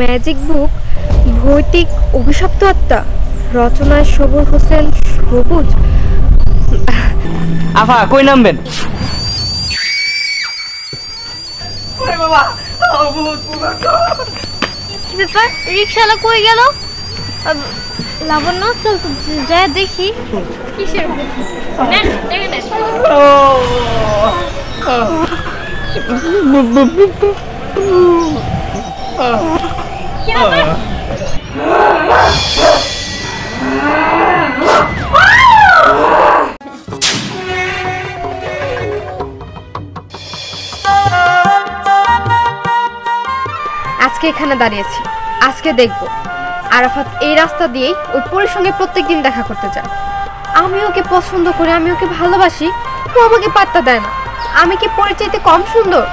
Magic বুক ভৌতিক অভিশপ্ত আত্মা রচনায় সবুর হোসেন সবুজ। আফা কই নামবেন? রিক্সাওয়ালা কই গেল? লাবণ্য চল যা দেখি কিসের আজকে এখানে দাঁড়িয়েছি, আজকে দেখব আরাফাত এই রাস্তা দিয়েই ওই পরীর সঙ্গে প্রত্যেকদিন দেখা করতে যায়। আমি ওকে পছন্দ করি, আমি ওকে ভালোবাসি, ও আমাকে পাত্তা দেয় না। আমি কি পরীর চাইতে কম সুন্দর?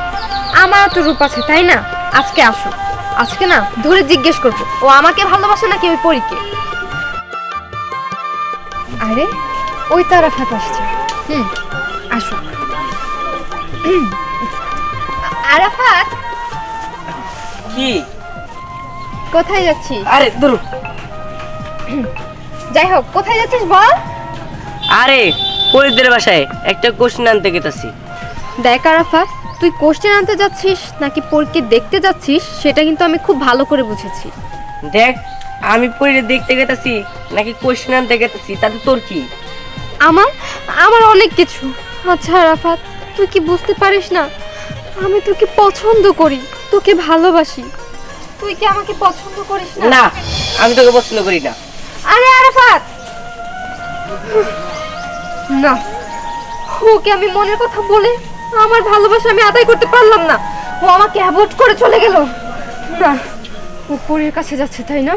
আমারও তো রূপ আছে, তাই না? আজকে আসো, আজকে না ধরে জিজ্ঞেস করবো ও আমাকে ভালোবাসে নাকি ওই পরীকে। আরে ওই তো আরাফাত আসছে। আসো। আরাফাত কি কোথায় যাচ্ছিস? আরে দূর। যাই হোক, কোথায় যাচ্ছিস বল? আরে পরিদের বাসায় একটা কোশ্চেন আনতে গেতাছি। দেখ আরাফাত, তুই কোশ্চেন আনতে যাচ্ছিস নাকি পরীকে দেখতে যাচ্ছিস সেটা কিন্তু আমি খুব ভালো করে বুঝেছি। দেখ, আমি পরিরে দেখতে গেতাছি নাকি কোশ্চেন আনতে গেতাছি তাতে তোর কি? আমার অনেক কিছু। আচ্ছা আরাফাত, তুই কি বুঝতে পারিস না আমি তোকে পছন্দ করি, তোকে ভালোবাসি। তুই কি আমাকে পছন্দ করিস না? না, আমি তোকে পছন্দ করি না। আরে আরাফাত, না, ওকে আমি মনের কথা বলে আমার ভালোবাসা আমি আদায় করতে পারলাম না। ও আমাকে অ্যাভয়েড করে চলে গেল। না, ও পরীর কাছে যাচ্ছে তাই না?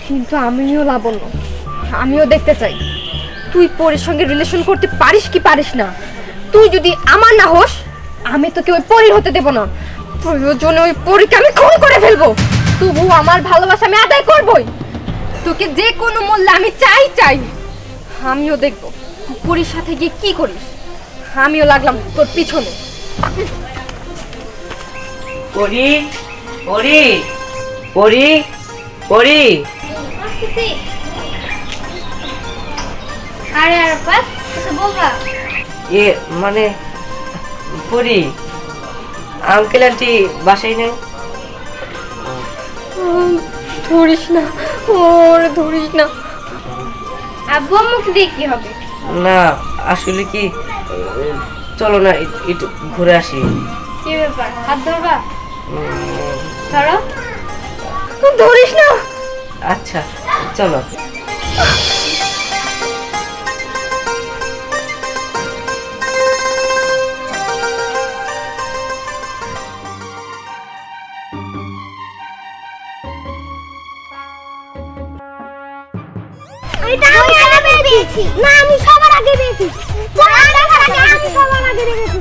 কিন্তু আমিও লাবণ্য, আমিও দেখতে চাই তুই পরীর সঙ্গে রিলেশন করতে পারিস কি পারিস না। তুই যদি আমার না হোস, আমি তোকে ওই পরীর হতে দেব না। প্রয়োজনে ওই পরীকে আমি খুন করে ফেলবো। তবু আমার ভালোবাসা আমি আদায় করবই। তোকে যে কোনো মূল্যে আমি চাই। আমিও দেখবো পরীর সাথে গিয়ে কি করিস। আমিও লাগলাম তোর পিছনে। পরি পরি পরি পরি। আরে আরাফাত, কিছু বলবা? এ মানে পরি, আঙ্কেল আন্টি বাসায় নেই? ধরিস না, ওরে ধরিস না। আব্বু আম্মুকে দিয়ে কি হবে? না আসলে কি, চলো না একটু ঘুরে আসি। কি ব্যাপার, হাত ধরবা? ধরো। ধরিস না। আচ্ছা চলো। আমি সবার আগে পেয়েছি।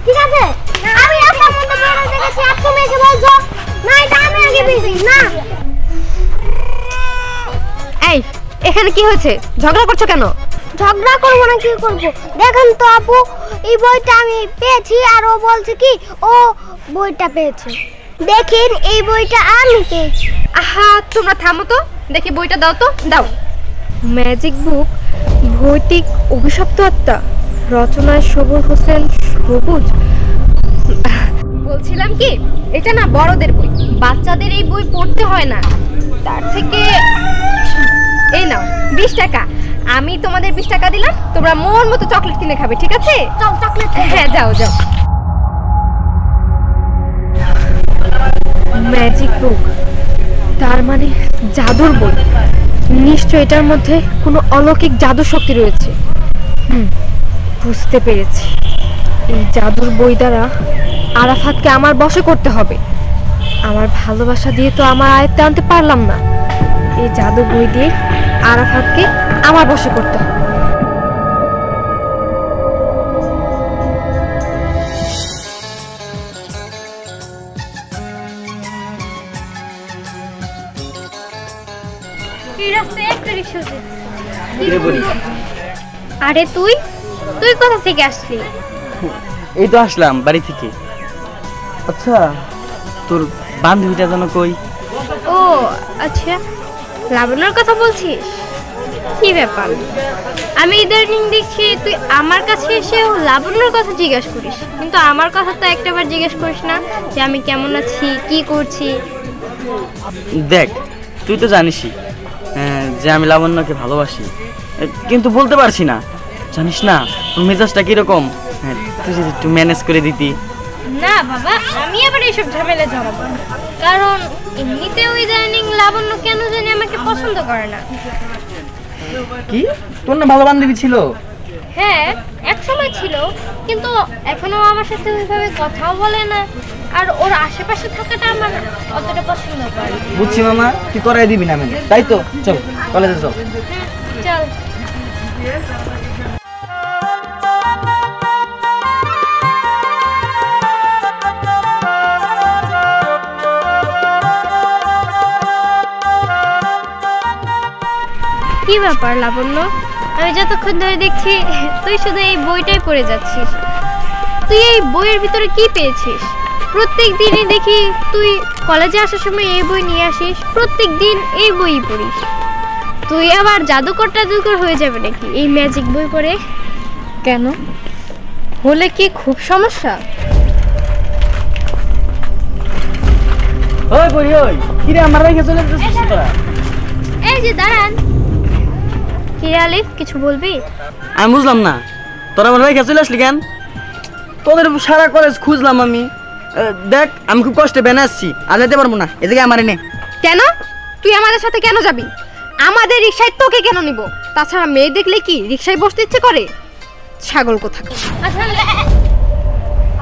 ঠিক আছে, আমি আপনার মধ্যে বেরো দেখেছি, আর তুমি এসে বলছো না এটা আমি আগে পেয়েছি। না, এই এখানে কি হয়েছে? ঝগড়া করছো কেন? ঝগড়া করবো না কি করবো? দেখেন তো আপু, এই বইটা আমি পেয়েছি আর ও বলছে কি ও বইটা পেয়েছে। দেখেন এই বইটা আমি পেয়েছি। আহা তোমরা থামো তো, দেখি বইটা দাও তো, দাও। ম্যাজিক বুক ভৌতিক অভিশপ্ত আত্মা রচনায় সবুর হোসেন সবুজ। বলছিলাম কি, এটা না বড়দের বই, বাচ্চাদের এই বই পড়তে হয় না। তার থেকে এই নাও 20 টাকা, আমি তোমাদের 20 টাকা দিলাম, তোমরা মন মতো চকলেট কিনে খাবে, ঠিক আছে? চল চকলেট। হ্যাঁ যাও। ম্যাজিক বুক, তার মানে জাদুর বই। নিশ্চয় এটার মধ্যে কোনো অলৌকিক জাদু শক্তি রয়েছে। বুঝতে পেরেছি, এই জাদুর বই দ্বারা আরাফাতকে আমার বশে করতে হবে। আমার ভালোবাসা দিয়ে তো আমার আয়ত্তে আনতে পারলাম না, এই জাদু বই দিয়ে আরাফাতকে আমার বশে করতে হবে। আরে তুই কোথা থেকে আসলি? এই তো আসলাম বাড়ি থেকে। আচ্ছা তোর বান্ধবীটা যেন কই? ও আচ্ছা, লাবণ্যর কথা বলছিস? কি ব্যাপার, আমি ইদানিং দেখছি তুই আমার কাছে এসেও লাবণ্যর কথা জিজ্ঞেস করিস, কিন্তু আমার কথা তো একটাবার জিজ্ঞেস করিস না যে আমি কেমন আছি, কি করছি। দেখ, তুই তো জানিসই যে আমি লাবণ্যকে ভালোবাসি, কিন্তু বলতে পারছি না। জানিস না ওর মেজাজটা কিরকম? তুই যদি একটু ম্যানেজ করে দিতি। না বাবা, আমি আবার এইসব ঝামেলা জড়াবো না, কারণ এমনিতেও ইদানিং লাবণ্য কেন জানি আমাকে পছন্দ করে না। কি তোর না ভালো বান্ধবী ছিল? হ্যাঁ, এক সময় ছিল, কিন্তু এখনো আমার সাথে ওইভাবে কথাও বলে না, আর ওর আশেপাশে থাকাটা আমার অতটা পছন্দ করে না। বুঝছি মামা, তুই করাই দিবি না আমি, তাই তো? চল কলেজে চল। চল। কি ব্যাপার লাবণ্য, আমি যতক্ষণ ধরে দেখছি তুই শুধু এই বইটাই পড়ে যাচ্ছিস। তুই এই বইয়ের ভিতরে কি পেয়েছিস? প্রত্যেক দিনই দেখি তুই কলেজে আসার সময় এই বই নিয়ে আসিস, প্রত্যেক দিন এই বই পড়িস। তুই আবার জাদুকর টাদুকর হয়ে যাবে নাকি এই ম্যাজিক বই পড়ে? কেন, হলে কি খুব সমস্যা? ওই বই, ওই কি রে, আমার রেখে চলে যাচ্ছিস তোরা? এই যে দাঁড়ান। কি রে আলিফ, কিছু বলবি? আমি বুঝলাম না, তোরা আমার রেখে চলে আসলি কেন? তোদের সারা কলেজ খুঁজলাম আমি। দেখ, আমি খুব কষ্টে বেনে আসছি, আর যেতে পারবো না, এদিকে আমার এনে। কেন? তুই আমাদের সাথে কেন যাবি? আমাদের রিকশায় তোকে কেন নিব? তাছাড়া মেয়ে দেখলে কি রিকশায় বসতে ইচ্ছে করে? ছাগল কোথাকার।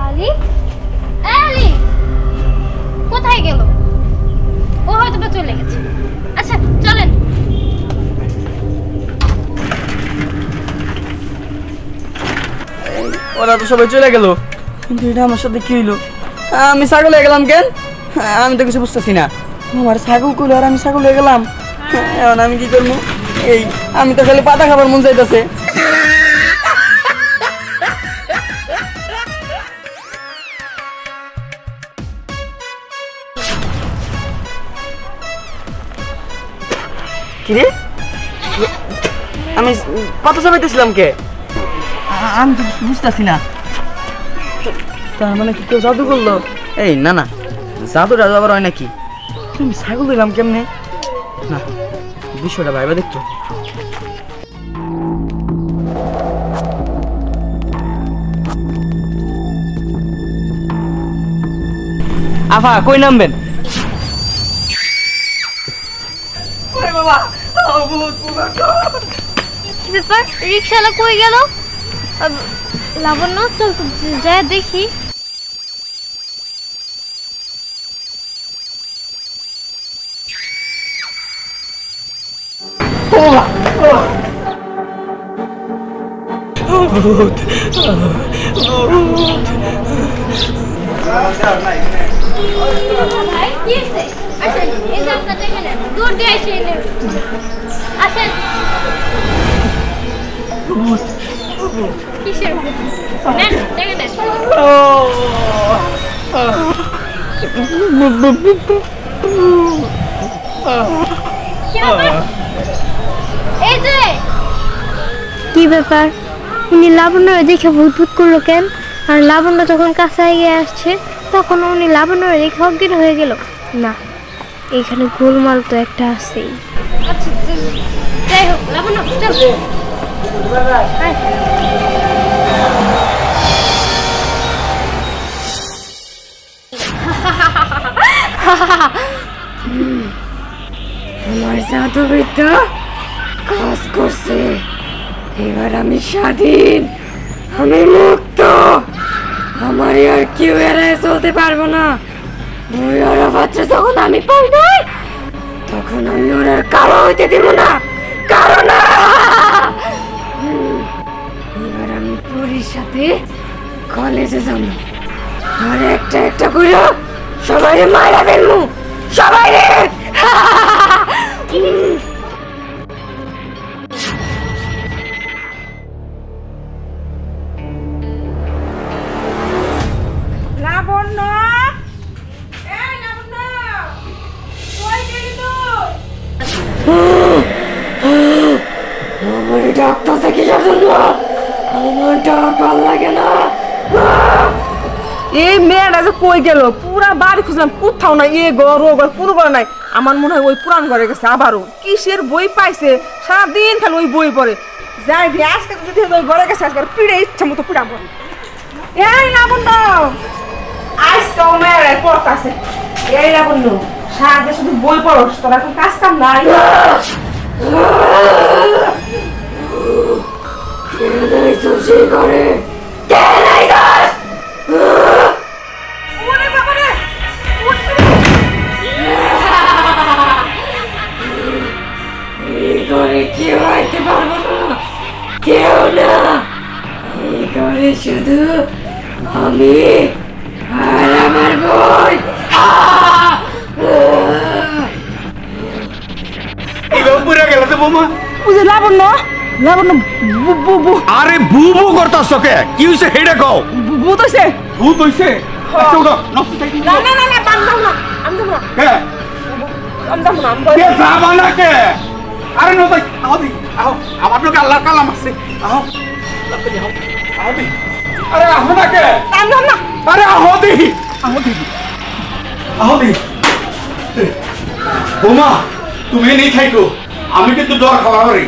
আলিফ, আলিফ কোথায় গেল? ও হয়তো বা চলে গেছে। আচ্ছা চলেন। ওরা তো সবাই চলে গেল, কিন্তু এটা আমার সাথে কি হইলো? আমি ছাগল হয়ে গেলাম কেন? আমি তো কিছু বুঝতেছি না। আমার ছাগল কইলো আর আমি ছাগল হয়ে গেলাম। এখন আমি কি করবো? এই আমি তো খালি পাতা খাবার মন চাইতেছে। কিরে, আমি পাতা চাবাইতেছিলাম কে? আমি তো বুঝতেছি না। তার মানে কি কেউ জাদু করলো? এই না না, জাদু টাদু আবার হয় নাকি? তুমি ছাগল দিলাম কেমনে? না, বিষয়টা ভাইবা দেখতো। আফা কই নামবেন? কি ব্যাপার, রিকশাওয়ালা কই গেল? লাবণ্য চল তো যা দেখি। ভাই কি হইছে? আসেন, এই জায়গাটা দেখে নেন, দূর দিয়ে এসে নেন। আসেন। কিসের ভূত? নেন, দেখে নেন। কি ব্যাপার? এই যে কি ব্যাপার, উনি লাবণ্য দেখে ভূত ভূত করলো কেন? আর লাবণ্য যখন কাছে এগিয়ে আসছে তখন উনি লাবণ্য দেখে অজ্ঞান হয়ে গেল। না, এখানে গোলমাল তো একটা আছেই। আচ্ছা যাই হোক, লাবণ্য চল। আমার জাদুবিদ্যা কাজ করছে, এবার আমি স্বাধীন, আমি মুক্ত, আমার আর কেউ এড়ায় চলতে পারবো না। ওই অরপাত্র যখন আমি পাই নাই, তখন আমি ওর আর কারো হইতে দিব না, কারো না। এবার আমি পরীর সাথে কলেজে যাবো, আর একটা একটা করে সবাই মারা ফেলবো, সবাই রে। লাবণ্য, এই লাবণ্য, কই গেলি? কিসের জন্য? আমারটা ভাল লাগে না। এই মেয়েটা যে কই গেল, পুরা বাড়ি খুঁজলাম, কোথাও নাই। এ ঘর ও ঘর কোনো ঘরে নাই। আমার মনে হয় ওই পুরান ঘরে গেছে আবারও। কিসের বই পাইছে, সারাদিন খালি ওই বই পড়ে। যাই দিয়ে আজকে যদি ওই ঘরে গেছে, আজকে পিড়ে ইচ্ছা মতো পিড়াবো। এই না বন্ধু, আজকেও মেয়েরা পড়তাছে। এই না বন্ধু, সারাদিন শুধু বই পড়স, তোর এখন কাজ কাম নাই। ওরে বাবা রে, এই ঘরে কেউ আইতে পারবো না, কেউ না। এই ঘরে শুধু আমি আর আমার বই। পুরা গেল তো বৌমা। বুঝে লাবণ্য, লাবণ্য বু আরে বু বু করতাছ কে? কি হইছে হেডা কও? ভূত হইছে। ভূত হইছে? আচ্ছা ওটা নষ্ট থাকি। না না না না, আমি যাবো না, আমি যাবো না, কে? আমি যাবো না, আমি কে যাবা না কে? আরে ন তাই আও দি, আও আমার লোক আল্লাহর কালাম আছে। আও তাড়াতাড়ি আও, আও দি। আরে আও না কে? আমি যাবো না। আরে আও দি, আও দি, আও দি। বৌমা তুমি নেই থাইকো, আমি কিন্তু ডর খাওয়া পারি।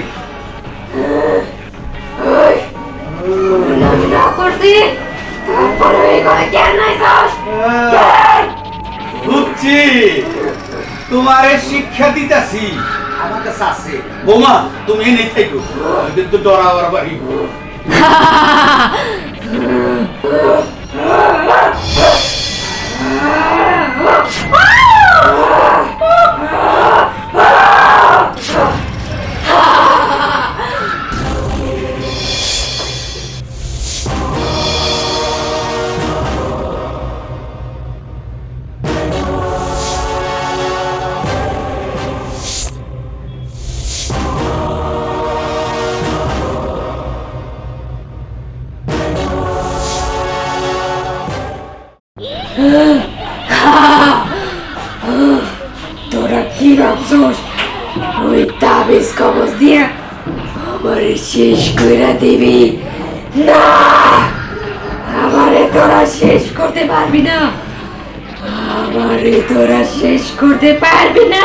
আমি না করছি, তারপরে এই ঘরে কেন নাই যাস? বুঝছি, তোমারে শিক্ষা দিতেছি, আমার কাছে আছে। বৌমা তুমি নেই থাইকো, আমি কিন্তু ডরাবার পারি। তোরা কি ভাবছস ওই তাবিজ কবজ দিয়া আমারে শেষ করে দিবি? না, আমারে তোরা শেষ করতে পারবি না, আমারে তোরা শেষ করতে পারবি না।